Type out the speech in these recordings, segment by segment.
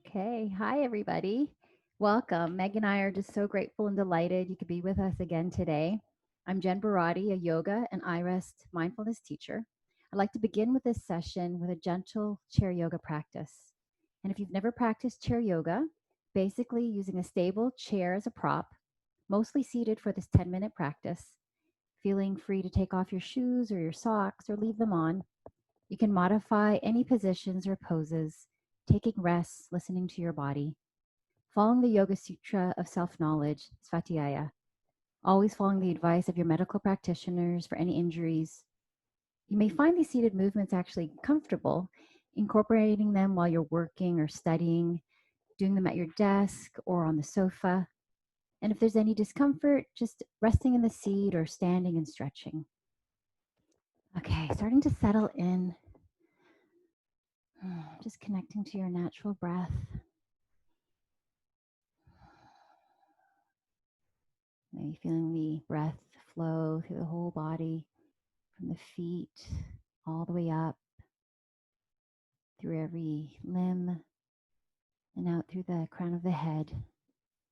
Okay. Hi, everybody. Welcome. Meg and I are just so grateful and delighted you could be with us again today. I'm Jen Baradi, a yoga and iRest mindfulness teacher. I'd like to begin with this session with a gentle chair yoga practice. And if you've never practiced chair yoga, basically using a stable chair as a prop, mostly seated for this 10-minute practice, feeling free to take off your shoes or your socks or leave them on. You can modify any positions or poses, taking rests, listening to your body, following the Yoga Sutra of self-knowledge, Svatiyaya, always following the advice of your medical practitioners for any injuries. You may find these seated movements actually comfortable, incorporating them while you're working or studying, doing them at your desk or on the sofa. And if there's any discomfort, just resting in the seat or standing and stretching. Okay, starting to settle in. Just connecting to your natural breath. Maybe feeling the breath flow through the whole body, from the feet all the way up, through every limb, and out through the crown of the head.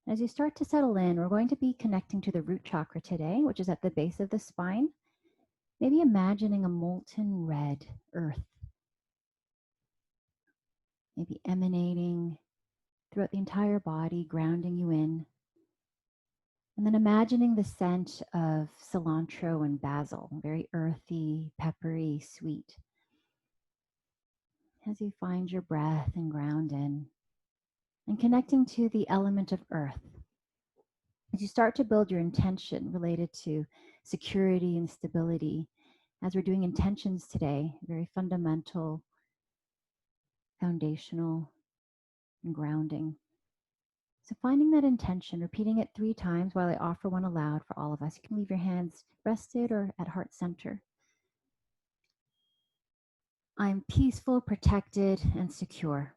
As you start to settle in, we're going to be connecting to the root chakra today, which is at the base of the spine. Maybe imagining a molten red earth, maybe emanating throughout the entire body, grounding you in. And then imagining the scent of cilantro and basil, very earthy, peppery, sweet. As you find your breath and ground in, and connecting to the element of earth. As you start to build your intention related to security and stability, as we're doing intentions today, very fundamental, foundational, and grounding. So finding that intention, repeating it 3 times while I offer one aloud for all of us. You can leave your hands rested or at heart center. I am peaceful, protected, and secure.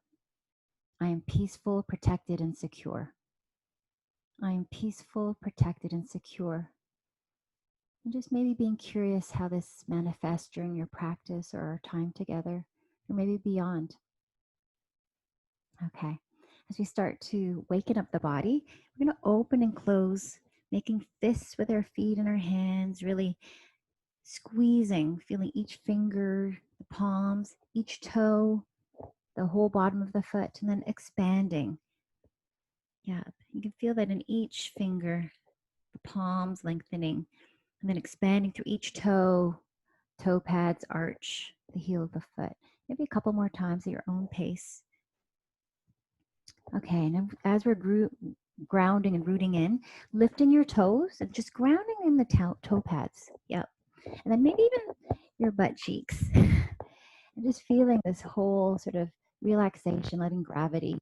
I am peaceful, protected, and secure. I am peaceful, protected, and secure. And just maybe being curious how this manifests during your practice or our time together, or maybe beyond. Okay. As we start to waken up the body, we're going to open and close, making fists with our feet and our hands, really squeezing, feeling each finger, the palms, each toe, the whole bottom of the foot, and then expanding. Yeah, you can feel that in each finger, the palms lengthening, and then expanding through each toe, toe pads arch the heel of the foot. Maybe a couple more times at your own pace. Okay, and as we're grounding and rooting in, lifting your toes and just grounding in the toe pads. Yep. And then maybe even your butt cheeks. And just feeling this whole sort of relaxation, letting gravity.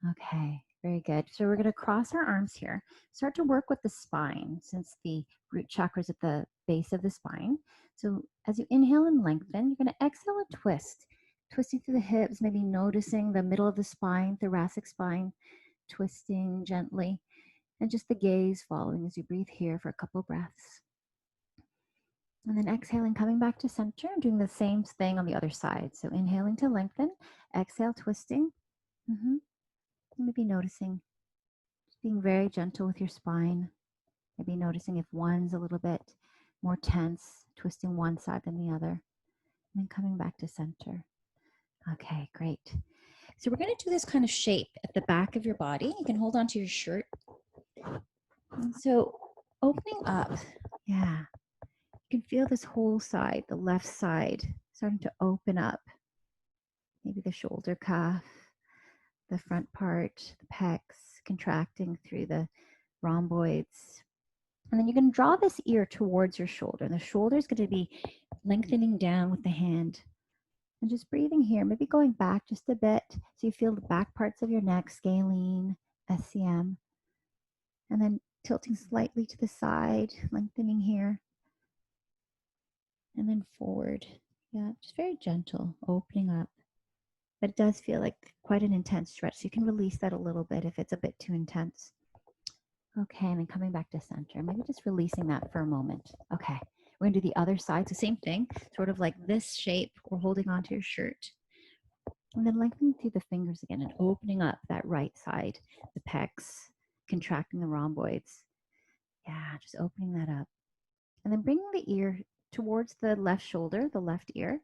Okay, very good. So we're going to cross our arms here. Start to work with the spine since the root chakra is at the base of the spine. So as you inhale and lengthen, you're going to exhale and twist. Twisting through the hips, maybe noticing the middle of the spine, thoracic spine, twisting gently. And just the gaze following as you breathe here for a couple breaths. And then exhaling, coming back to center, and doing the same thing on the other side. So inhaling to lengthen, exhale, twisting. Maybe noticing, just being very gentle with your spine. Maybe noticing if one's a little bit more tense, twisting one side than the other. And then coming back to center. Okay, great. So we're going to do this kind of shape at the back of your body. You can hold on to your shirt. And so opening up, yeah. You can feel this whole side, the left side, starting to open up. Maybe the shoulder cuff, the front part, the pecs, contracting through the rhomboids. And then you're going to draw this ear towards your shoulder. And the shoulder is going to be lengthening down with the hand. And just breathing here, maybe going back just a bit so you feel the back parts of your neck, scalene, SCM. And then tilting slightly to the side, lengthening here. And then forward. Yeah, just very gentle, opening up. But it does feel like quite an intense stretch. So you can release that a little bit if it's a bit too intense. Okay, and then coming back to center. Maybe just releasing that for a moment. Okay, we're going to do the other side. So same thing, sort of like this shape. We're holding onto your shirt. And then lengthening through the fingers again and opening up that right side, the pecs, contracting the rhomboids. Yeah, just opening that up. And then bringing the ear towards the left shoulder, the left ear.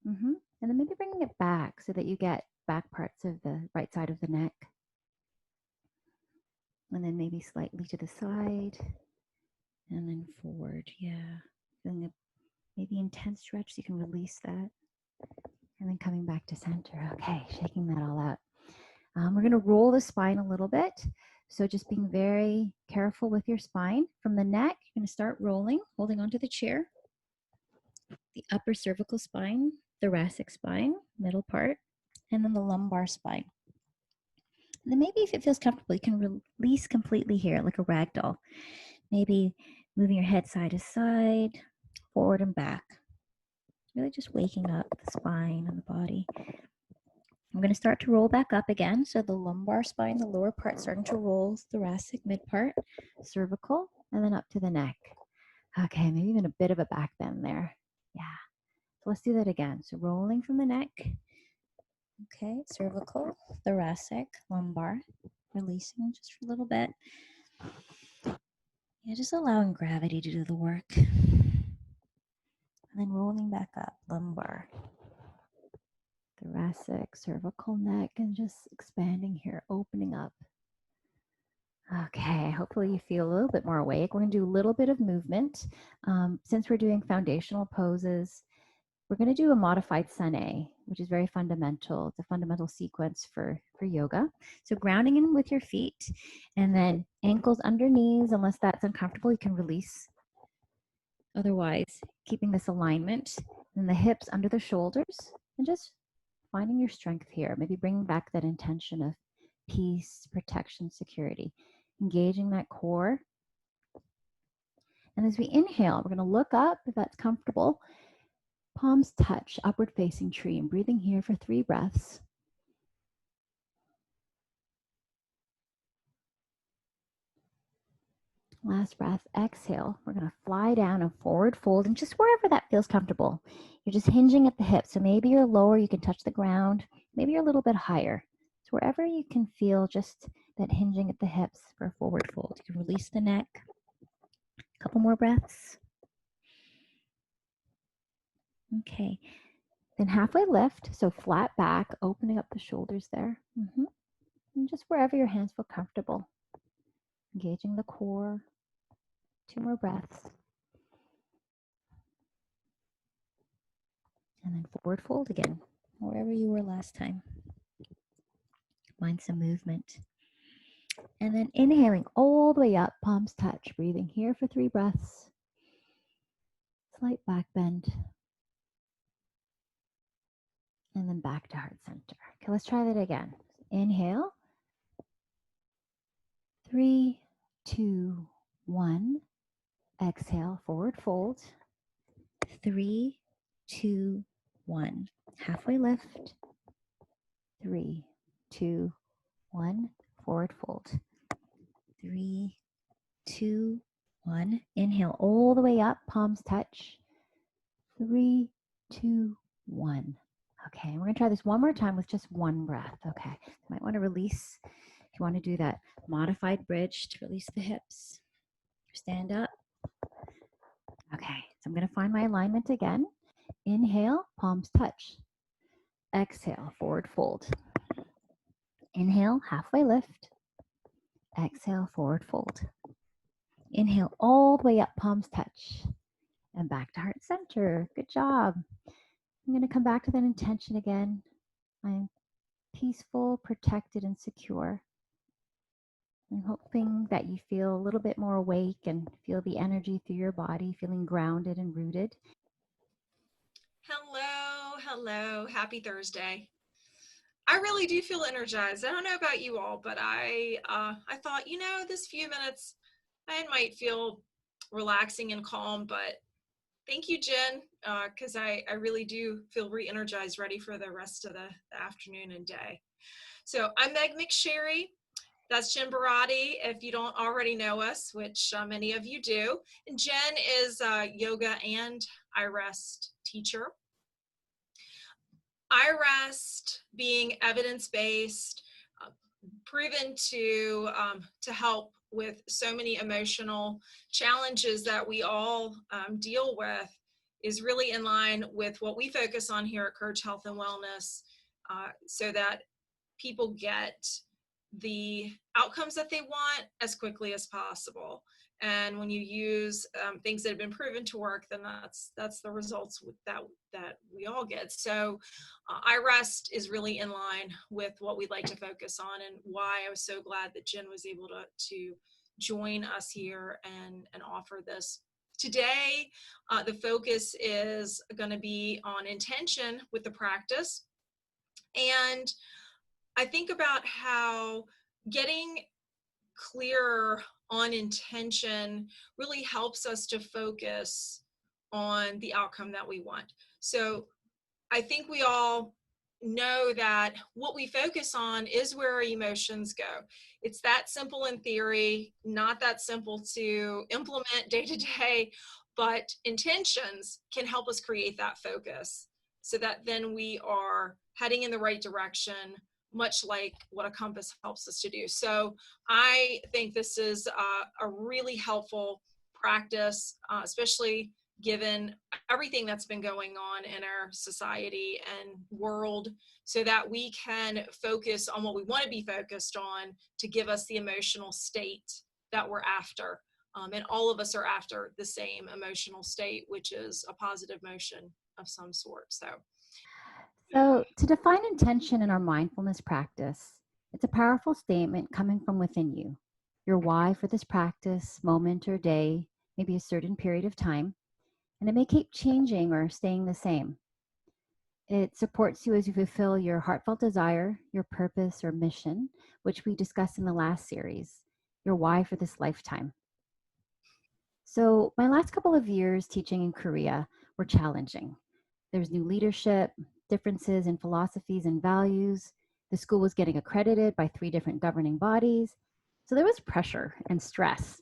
And then maybe bringing it back so that you get back parts of the right side of the neck. And then maybe slightly to the side and then forward. Yeah. Feeling a maybe intense stretch so you can release that. And then coming back to center. Okay, shaking that all out. We're going to roll the spine a little bit. So just being very careful with your spine. From the neck, you're going to start rolling, holding onto the chair. The upper cervical spine, thoracic spine, middle part, and then the lumbar spine. And then maybe if it feels comfortable, you can release completely here, like a rag doll. Maybe moving your head side to side, forward and back. Really just waking up the spine and the body. I'm going to start to roll back up again. So the lumbar spine, the lower part starting to roll, thoracic, mid part, cervical, and then up to the neck. Okay, maybe even a bit of a back bend there. Yeah. So let's do that again. So rolling from the neck. Okay, cervical, thoracic, lumbar, releasing just for a little bit. Yeah, just allowing gravity to do the work. And then rolling back up, lumbar, thoracic, cervical, neck, and just expanding here, opening up. Okay, hopefully you feel a little bit more awake. We're going to do a little bit of movement. Since we're doing foundational poses, we're going to do a modified sun A, which is very fundamental. It's a fundamental sequence for yoga. So grounding in with your feet and then ankles under knees. Unless that's uncomfortable, you can release. Otherwise, keeping this alignment and the hips under the shoulders and just finding your strength here. Maybe bringing back that intention of peace, protection, security. Engaging that core. And as we inhale, we're going to look up if that's comfortable. Palms touch, upward facing tree, and breathing here for 3 breaths. Last breath, exhale. We're going to fly down and forward fold, and just wherever that feels comfortable. You're just hinging at the hips. So maybe you're lower, you can touch the ground. Maybe you're a little bit higher. So wherever you can feel just that hinging at the hips for a forward fold. You can release the neck. A couple more breaths. Okay. Then halfway lift, so flat back, opening up the shoulders there. And just wherever your hands feel comfortable. Engaging the core. 2 more breaths. And then forward fold again, wherever you were last time. Find some movement. And then inhaling all the way up, palms touch. Breathing here for 3 breaths. Slight back bend. And then back to heart center. Okay, let's try that again. Inhale. 3, 2, 1. Exhale, forward fold. 3, 2, 1. Halfway lift. 3, 2, 1. Forward fold. 3, 2, 1. Inhale all the way up, palms touch. 3, 2, 1. Okay, we're going to try this one more time with just 1 breath. Okay, you might want to release if you want to do that modified bridge to release the hips. Stand up. Okay, so I'm going to find my alignment again. Inhale, palms touch. Exhale, forward fold. Inhale, halfway lift. Exhale, forward fold. Inhale all the way up, palms touch. And back to heart center. Good job. I'm going to come back to that intention again. I'm peaceful, protected, and secure. I'm hoping that you feel a little bit more awake and feel the energy through your body, feeling grounded and rooted. Hello, hello. Happy Thursday. I really do feel energized. I don't know about you all, but I thought, this few minutes, I might feel relaxing and calm, but thank you, Jen, because I really do feel re-energized, ready for the rest of the afternoon and day. So I'm McSherry. That's Jen Baradi, if you don't already know us, which many of you do. And Jen is a yoga and iRest teacher. iRest being evidence-based, uh, proven to help with so many emotional challenges that we all deal with, is really in line with what we focus on here at Courage Health and Wellness, so that people get the outcomes that they want as quickly as possible. And when you use things that have been proven to work, then that's the results that we all get. So iRest is really in line with what we'd like to focus on, and why I was so glad that Jen was able to join us here and offer this. Today, the focus is going to be on intention with the practice. And I think about how getting clearer on intention really helps us to focus on the outcome that we want. So I think we all know that what we focus on is where our emotions go. It's that simple in theory, not that simple to implement day to day, but intentions can help us create that focus so that then we are heading in the right direction, much like what a compass helps us to do. So I think this is a really helpful practice, especially given everything that's been going on in our society and world, so that we can focus on what we want to be focused on to give us the emotional state that we're after. And all of us are after the same emotional state, which is a positive motion of some sort. So, to define intention in our mindfulness practice, it's a powerful statement coming from within you. Your why for this practice, moment or day, maybe a certain period of time, and it may keep changing or staying the same. It supports you as you fulfill your heartfelt desire, your purpose or mission, which we discussed in the last series, your why for this lifetime. So, my last couple of years teaching in Korea were challenging. There's new leadership, differences in philosophies and values. The school was getting accredited by 3 different governing bodies. So, there was pressure and stress.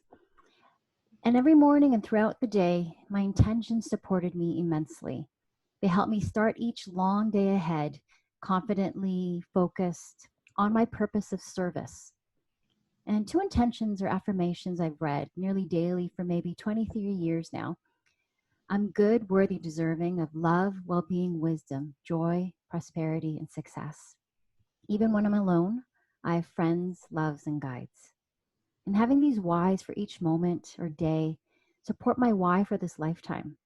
And every morning and throughout the day, my intentions supported me immensely. They helped me start each long day ahead, confidently focused on my purpose of service. And 2 intentions or affirmations I've read nearly daily for maybe 23 years now. I'm good, worthy, deserving of love, well being, wisdom, joy, prosperity, and success. Even when I'm alone, I have friends, loves, and guides. And having these whys for each moment or day support my why for this lifetime,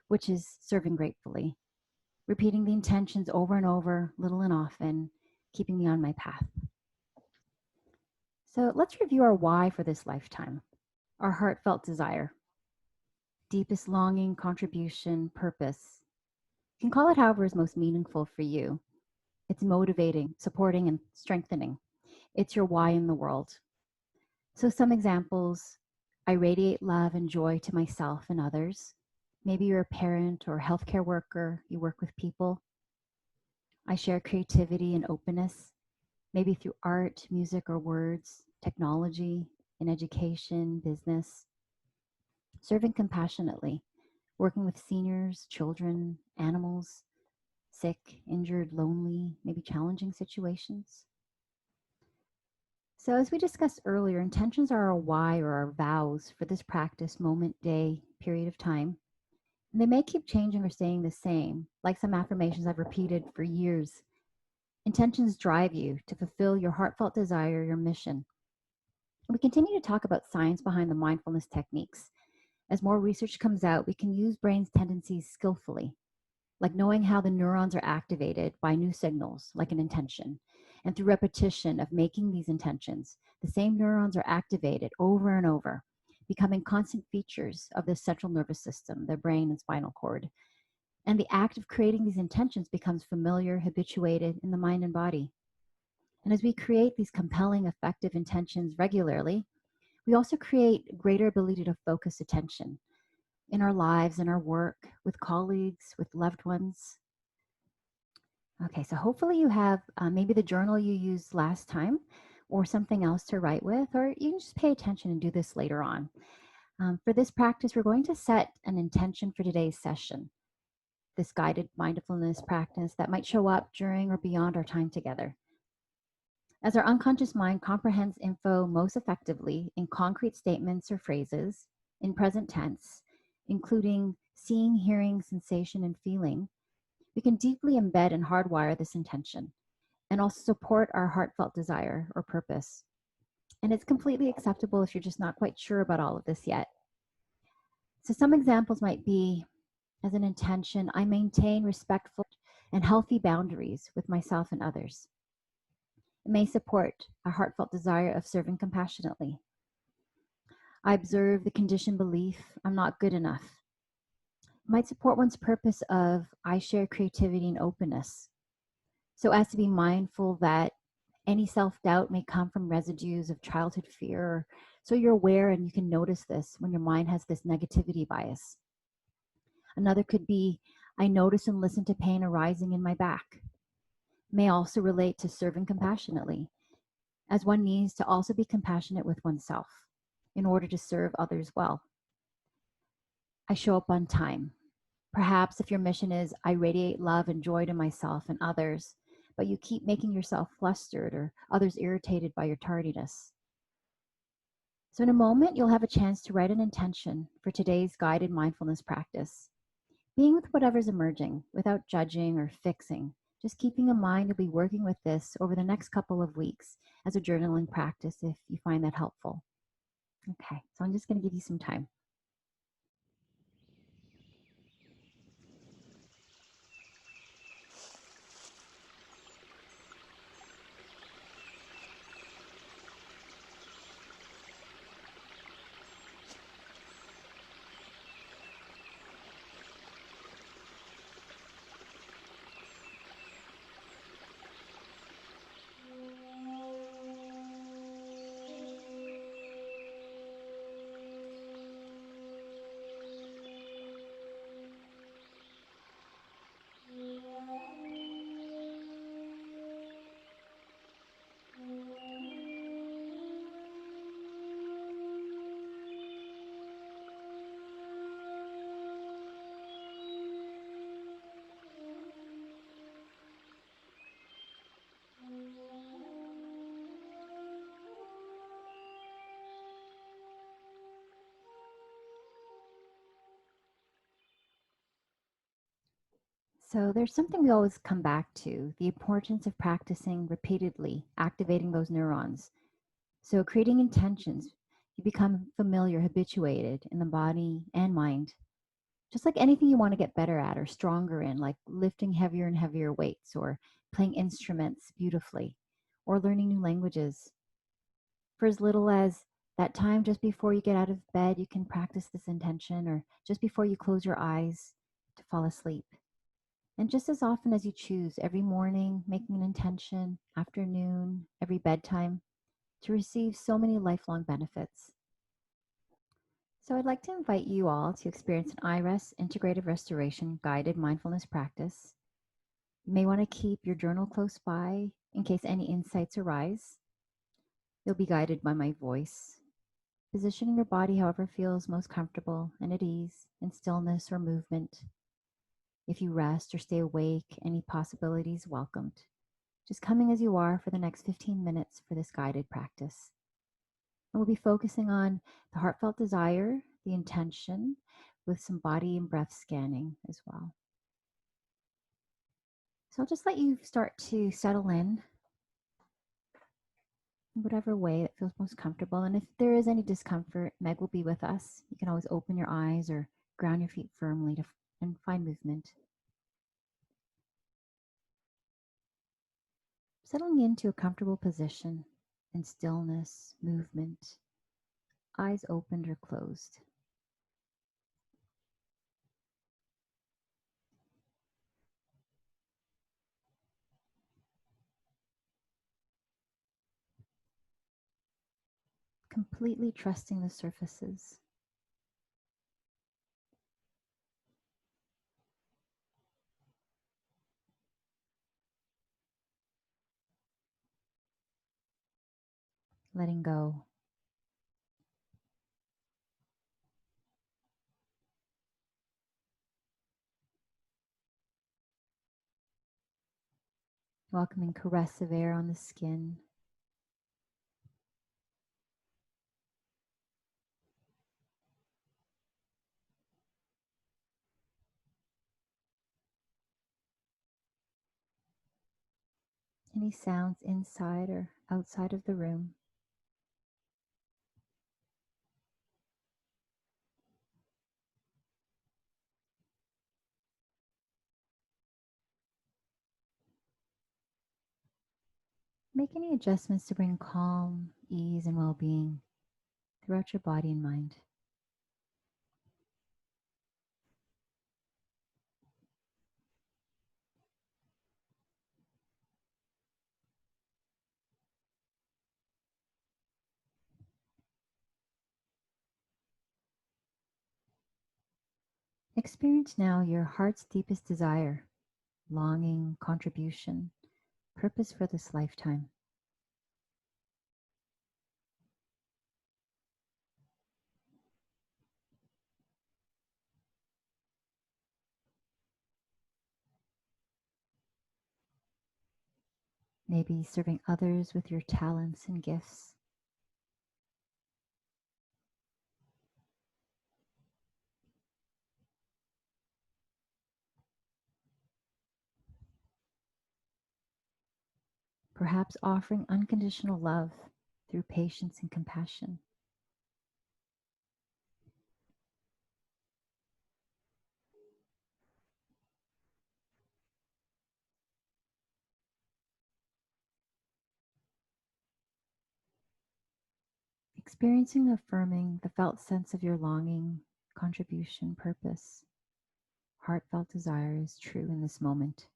which is serving gratefully, repeating the intentions over and over, little and often, keeping me on my path. So let's review our why for this lifetime, our heartfelt desire, deepest longing, contribution, purpose. You can call it however is most meaningful for you. It's motivating, supporting, and strengthening. It's your why in the world. So some examples: I radiate love and joy to myself and others. Maybe you're a parent or a healthcare worker, you work with people. I share creativity and openness, maybe through art, music, or words, technology, in education, business. Serving compassionately, working with seniors, children, animals, sick, injured, lonely, maybe challenging situations. So, as we discussed earlier, intentions are our why or our vows for this practice, moment, day, period of time. And they may keep changing or staying the same, like some affirmations I've repeated for years. Intentions drive you to fulfill your heartfelt desire, your mission. And we continue to talk about science behind the mindfulness techniques. As more research comes out, we can use brain's tendencies skillfully, like knowing how the neurons are activated by new signals, like an intention. And through repetition of making these intentions, the same neurons are activated over and over, becoming constant features of the central nervous system, the brain and spinal cord. And the act of creating these intentions becomes familiar, habituated in the mind and body. And as we create these compelling, effective intentions regularly, we also create greater ability to focus attention in our lives, in our work, with colleagues, with loved ones. Okay, so hopefully you have maybe the journal you used last time or something else to write with, or you can just pay attention and do this later on. For this practice, we're going to set an intention for today's session. this guided mindfulness practice that might show up during or beyond our time together. As our unconscious mind comprehends info most effectively in concrete statements or phrases, in present tense, including seeing, hearing, sensation, and feeling, we can deeply embed and hardwire this intention and also support our heartfelt desire or purpose. And it's completely acceptable if you're just not quite sure about all of this yet. So some examples might be, as an intention, I maintain respectful and healthy boundaries with myself and others. It may support a heartfelt desire of serving compassionately. I observe the conditioned belief I'm not good enough. It might support one's purpose of I share creativity and openness, so as to be mindful that any self-doubt may come from residues of childhood fear. So you're aware and you can notice this when your mind has this negativity bias. Another could be, I notice and listen to pain arising in my back. May also relate to serving compassionately, as one needs to also be compassionate with oneself in order to serve others well. I show up on time. Perhaps if your mission is, I radiate love and joy to myself and others, but you keep making yourself flustered or others irritated by your tardiness. So in a moment, you'll have a chance to write an intention for today's guided mindfulness practice, being with whatever's emerging without judging or fixing, just keeping in mind you'll be working with this over the next couple of weeks as a journaling practice if you find that helpful. Okay, so I'm just going to give you some time. So there's something we always come back to, the importance of practicing repeatedly, activating those neurons. So creating intentions, you become familiar, habituated in the body and mind. Just like anything you want to get better at or stronger in, like lifting heavier and heavier weights or playing instruments beautifully or learning new languages. For as little as that time just before you get out of bed, you can practice this intention, or just before you close your eyes to fall asleep. And just as often as you choose, every morning, making an intention, afternoon, every bedtime, to receive so many lifelong benefits. So I'd like to invite you all to experience an iRest Integrative Restoration guided mindfulness practice. You may want to keep your journal close by in case any insights arise. You'll be guided by my voice, positioning your body however feels most comfortable and at ease in stillness or movement. If you rest or stay awake, any possibilities welcomed. Just coming as you are for the next 15 minutes for this guided practice. And we'll be focusing on the heartfelt desire, the intention, with some body and breath scanning as well. So I'll just let you start to settle in whatever way that feels most comfortable. And if there is any discomfort, Meg will be with us. You can always open your eyes or ground your feet firmly and find movement. Settling into a comfortable position in stillness, movement, eyes opened or closed. Completely trusting the surfaces. Letting go. welcoming caress of air on the skin. Any sounds inside or outside of the room. Make any adjustments to bring calm, ease, and well-being throughout your body and mind. Experience now your heart's deepest desire, longing, contribution, purpose for this lifetime. Maybe serving others with your talents and gifts. Perhaps offering unconditional love through patience and compassion. Experiencing and affirming the felt sense of your longing, contribution, purpose, heartfelt desire is true in this moment.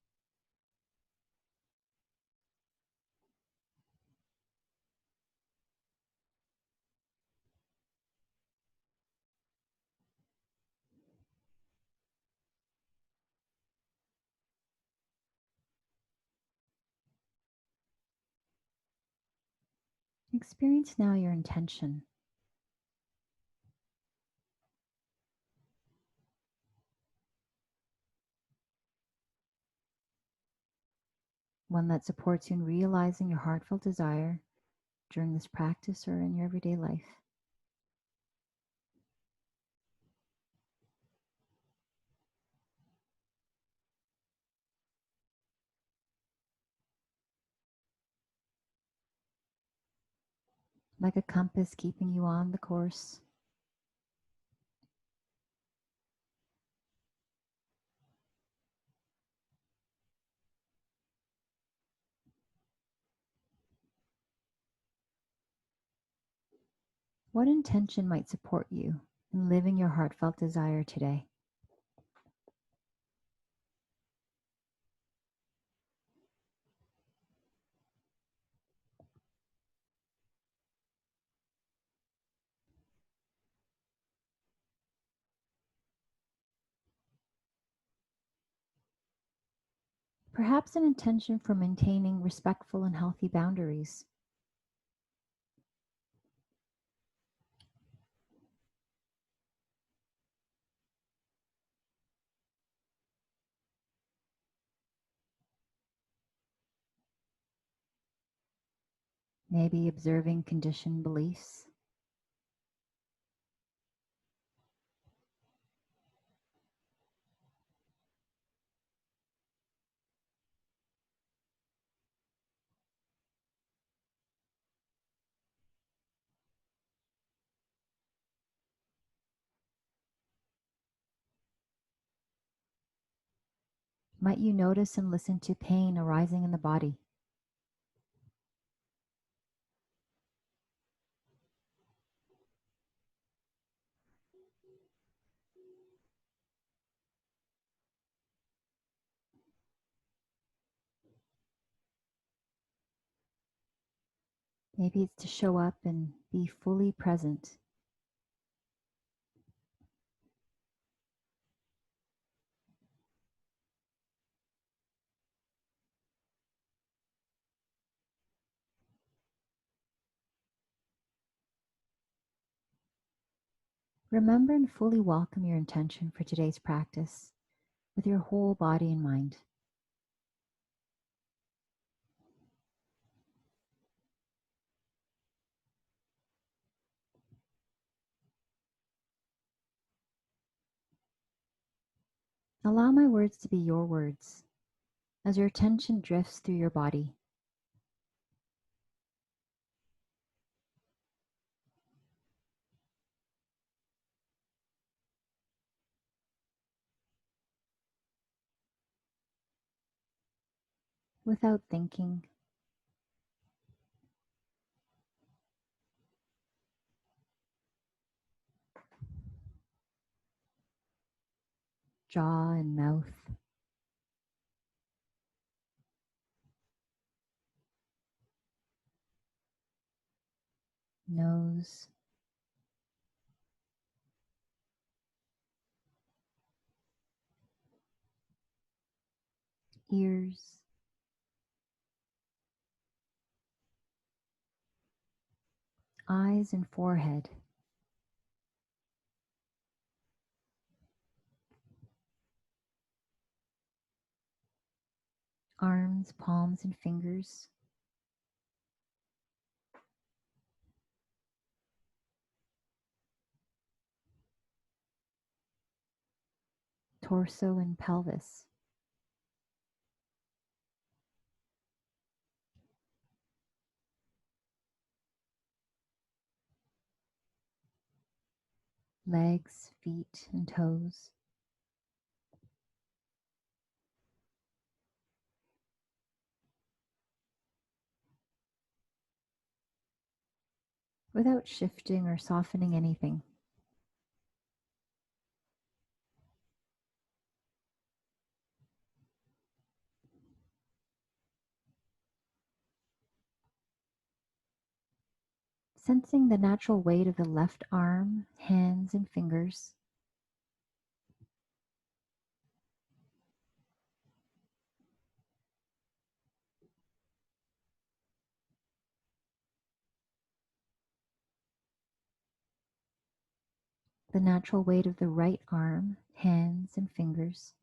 Experience now your intention, one that supports you in realizing your heartfelt desire during this practice or in your everyday life. Like a compass keeping you on the course. What intention might support you in living your heartfelt desire today? Perhaps an intention for maintaining respectful and healthy boundaries. Maybe observing conditioned beliefs. Might you notice and listen to pain arising in the body? Maybe it's to show up and be fully present. Remember and fully welcome your intention for today's practice with your whole body and mind. Allow my words to be your words as your attention drifts through your body. Without thinking, jaw and mouth, nose, ears, eyes and forehead, arms, palms and fingers, torso and pelvis, legs, feet and toes. Without shifting or softening anything. Sensing the natural weight of the left arm, hands and fingers. The natural weight of the right arm, hands and fingers.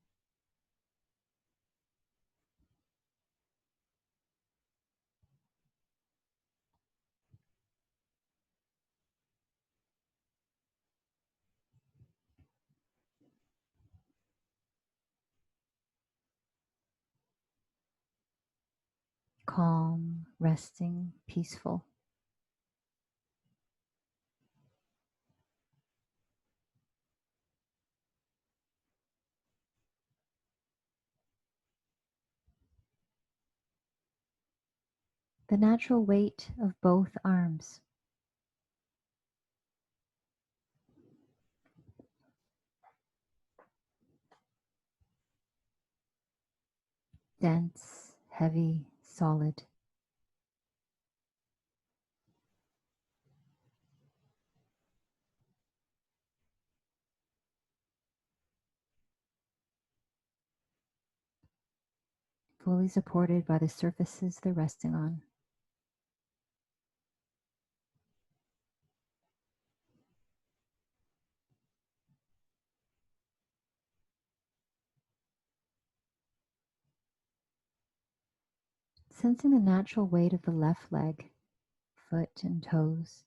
Calm, resting, peaceful. The natural weight of both arms. Dense, heavy, solid. Fully supported by the surfaces they're resting on. Sensing the natural weight of the left leg, foot and toes.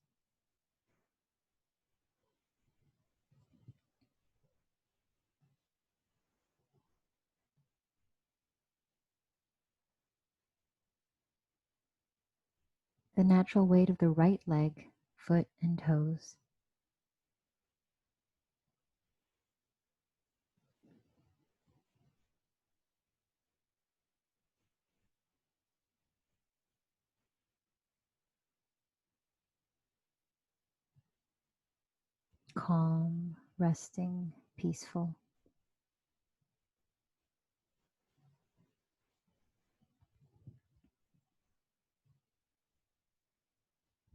The natural weight of the right leg, foot and toes. Calm, resting, peaceful.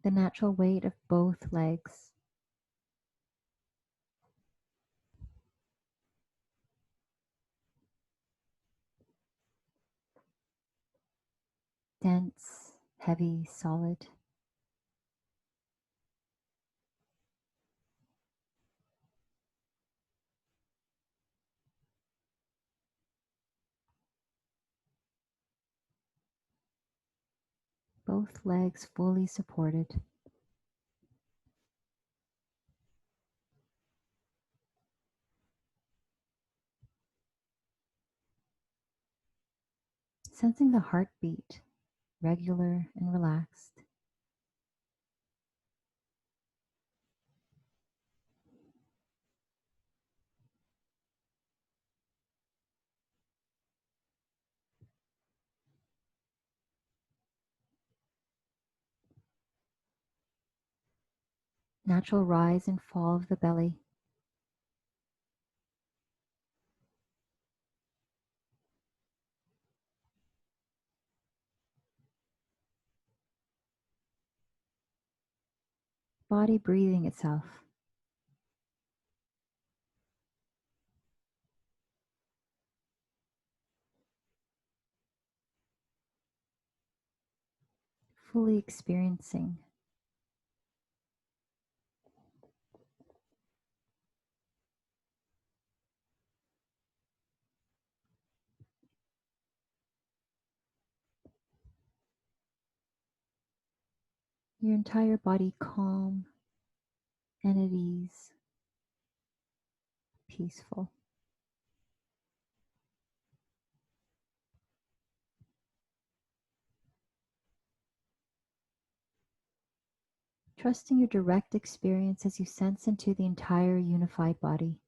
The natural weight of both legs. Dense, heavy, solid. Both legs fully supported. sensing the heartbeat, regular and relaxed. Natural rise and fall of the belly. Body breathing itself. Fully experiencing. Your entire body calm and at ease, peaceful. Trusting your direct experience as you sense into the entire unified body.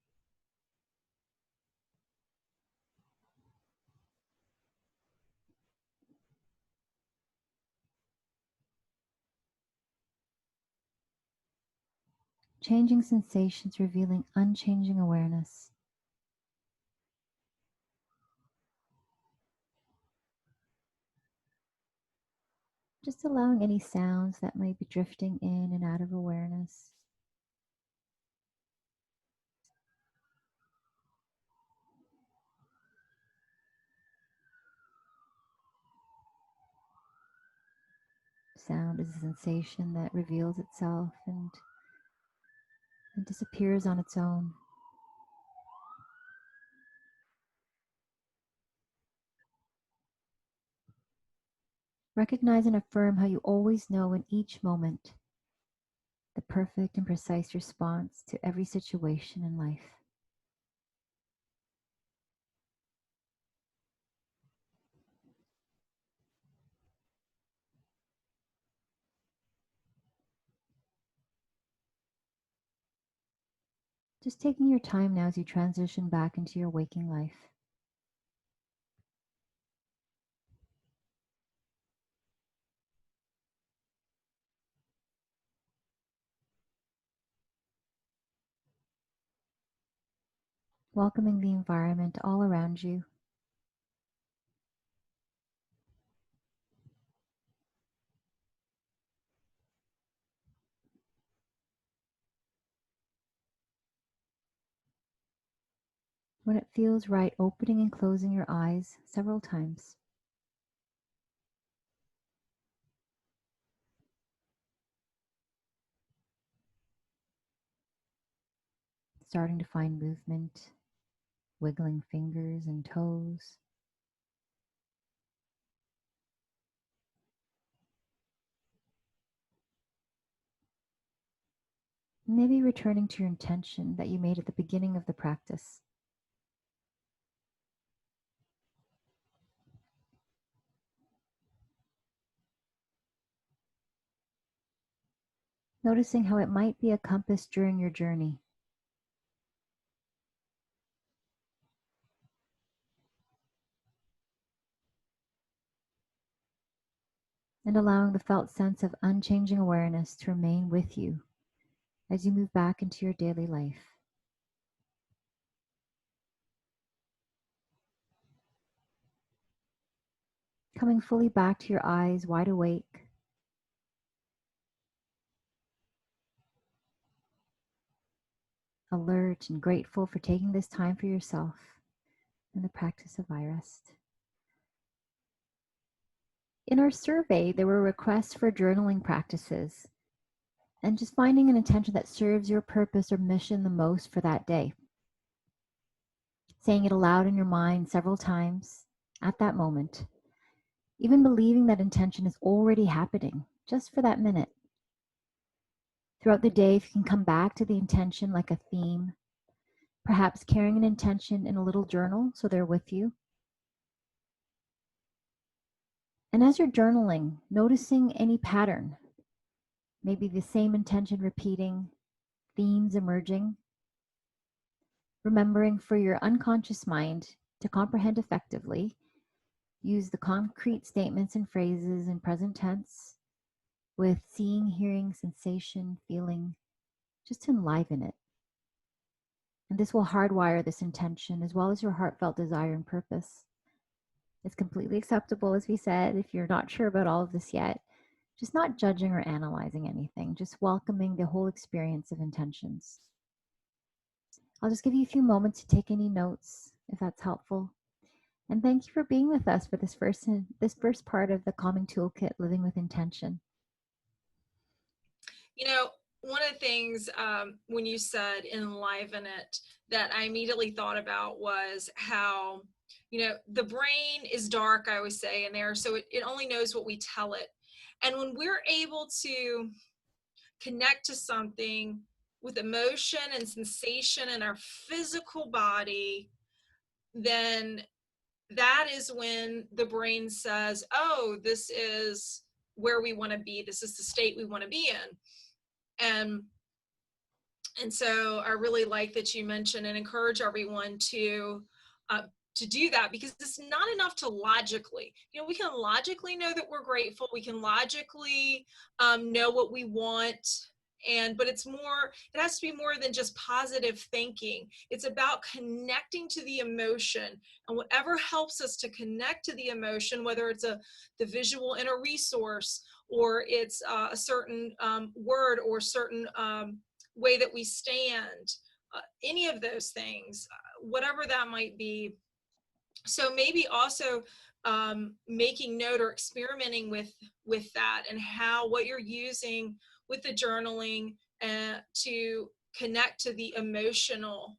Changing sensations revealing unchanging awareness. Just allowing any sounds that might be drifting in and out of awareness. Sound is a sensation that reveals itself and disappears on its own. Recognize and affirm how you always know in each moment the perfect and precise response to every situation in life. Just taking your time now as you transition back into your waking life. Welcoming the environment all around you. When it feels right, opening and closing your eyes several times. Starting to find movement, wiggling fingers and toes. Maybe returning to your intention that you made at the beginning of the practice. Noticing how it might be a compass during your journey. And allowing the felt sense of unchanging awareness to remain with you as you move back into your daily life. Coming fully back to your eyes wide awake. Alert and grateful for taking this time for yourself in the practice of iRest. In our survey, there were requests for journaling practices and just finding an intention that serves your purpose or mission the most for that day. Saying it aloud in your mind several times at that moment. Even believing that intention is already happening just for that minute. Throughout the day, if you can come back to the intention like a theme, perhaps carrying an intention in a little journal so they're with you. And as you're journaling, noticing any pattern, maybe the same intention repeating, themes emerging, remembering for your unconscious mind to comprehend effectively, use the concrete statements and phrases in present tense with seeing, hearing, sensation, feeling, just to enliven it. And this will hardwire this intention as well as your heartfelt desire and purpose. It's completely acceptable, as we said, if you're not sure about all of this yet, just not judging or analyzing anything, just welcoming the whole experience of intentions. I'll just give you a few moments to take any notes if that's helpful. And thank you for being with us for this first part of the Calming Toolkit, Living with Intention. You know, one of the things when you said enliven it that I immediately thought about was how, the brain is dark, I always say, in there, so it only knows what we tell it. And when we're able to connect to something with emotion and sensation in our physical body, then that is when the brain says, oh, this is where we want to be. This is the state we want to be in. And so I really like that you mentioned and encourage everyone to do that, because it's not enough to logically, we can logically know that we're grateful. We can logically know what we want. But it has to be more than just positive thinking. It's about connecting to the emotion, and whatever helps us to connect to the emotion, whether it's the visual inner resource, or it's a certain word or certain way that we stand, any of those things, whatever that might be. So maybe also making note or experimenting with that, and what you're using with the journaling to connect to the emotional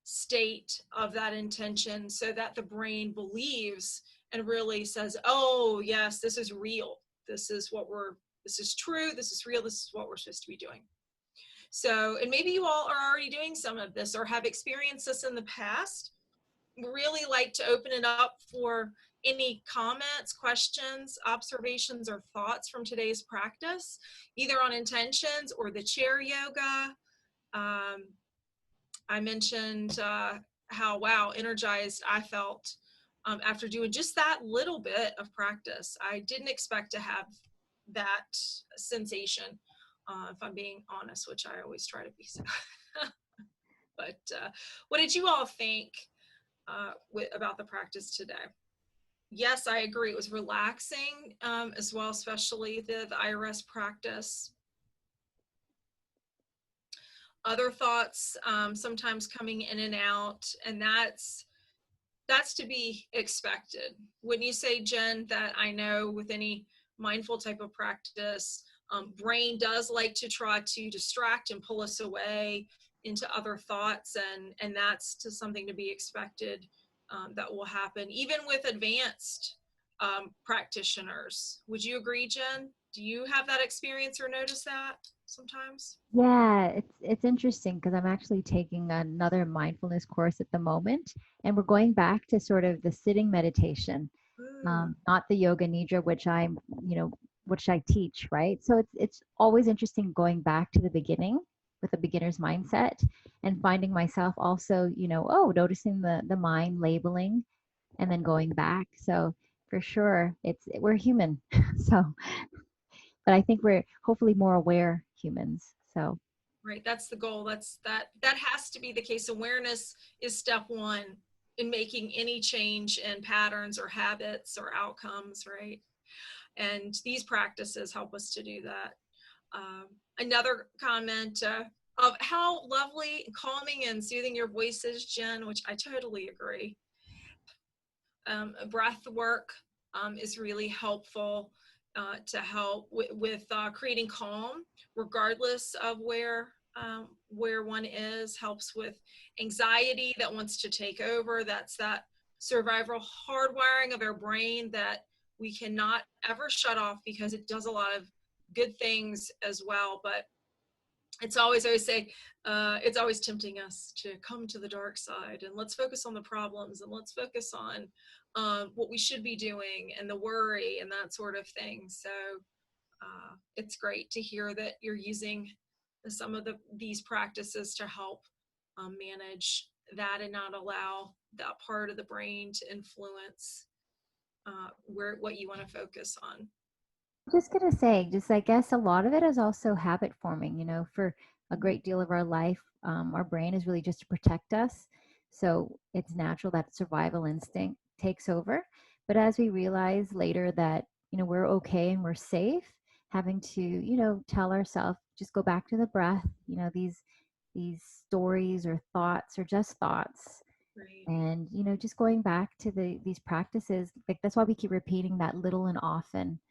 state of that intention, so that the brain believes and really says, oh yes, this is real, this is true, this is real, this is what we're supposed to be doing. So, and maybe you all are already doing some of this or have experienced this in the past. Really like to open it up for any comments, questions, observations, or thoughts from today's practice, either on intentions or the chair yoga. I mentioned how, wow, energized I felt after doing just that little bit of practice. I didn't expect to have that sensation, if I'm being honest, which I always try to be. So. But what did you all think about the practice today? Yes, I agree. It was relaxing as well, especially the iRest practice. Other thoughts sometimes coming in and out, and that's to be expected. Wouldn't you say, Jen, that I know with any mindful type of practice, brain does like to try to distract and pull us away into other thoughts, and that's just something to be expected. That will happen even with advanced practitioners. Would you agree, Jen? Do you have that experience or notice that sometimes? Yeah, it's interesting because I'm actually taking another mindfulness course at the moment, and we're going back to sort of the sitting meditation, not the yoga nidra, which I teach, right? So it's always interesting going back to the beginning with a beginner's mindset and finding myself also, noticing the mind labeling and then going back. So for sure, we're human. So, but I think we're hopefully more aware humans. So Right, that's the goal. That has to be the case. Awareness is step one in making any change in patterns or habits or outcomes, right? And these practices help us to do that. Another comment of how lovely, calming, and soothing your voice is, Jen, which I totally agree. Breath work is really helpful to help with creating calm, regardless of where one is. Helps with anxiety that wants to take over. That's that survival hardwiring of our brain that we cannot ever shut off, because it does a lot of good things as well. But it's always, I always say, it's always tempting us to come to the dark side, and let's focus on the problems, and let's focus on what we should be doing and the worry and that sort of thing. So it's great to hear that you're using some of these practices to help manage that and not allow that part of the brain to influence what you want to focus on. Just gonna say, just I guess a lot of it is also habit forming. For a Mhm. great deal of our life, our brain is really just to protect us. So it's natural that survival instinct takes over. But as we realize later that we're okay and we're safe, having to tell ourselves just go back to the breath. These stories or thoughts are just thoughts, Right. and just going back to these practices. Like that's why we keep repeating that little and often,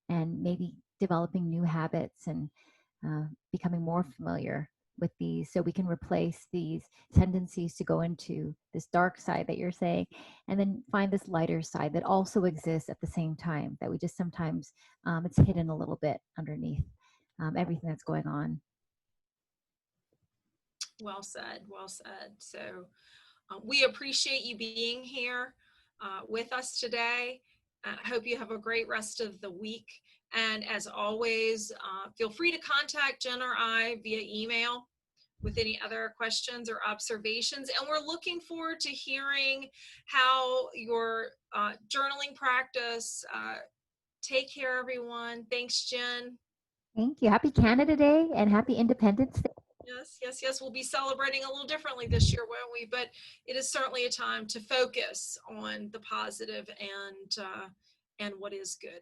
and maybe developing new habits and becoming more familiar with these so we can replace these tendencies to go into this dark side that you're saying, and then find this lighter side that also exists at the same time, that we just sometimes it's hidden a little bit underneath everything that's going on. Well said. Well said. So we appreciate you being here with us today. I hope you have a great rest of the week. And as always, feel free to contact Jen or I via email with any other questions or observations. And we're looking forward to hearing how your journaling practice. Take care, everyone. Thanks, Jen. Thank you. Happy Canada Day and happy Independence Day. Yes, yes, yes. We'll be celebrating a little differently this year, won't we? But it is certainly a time to focus on the positive and what is good.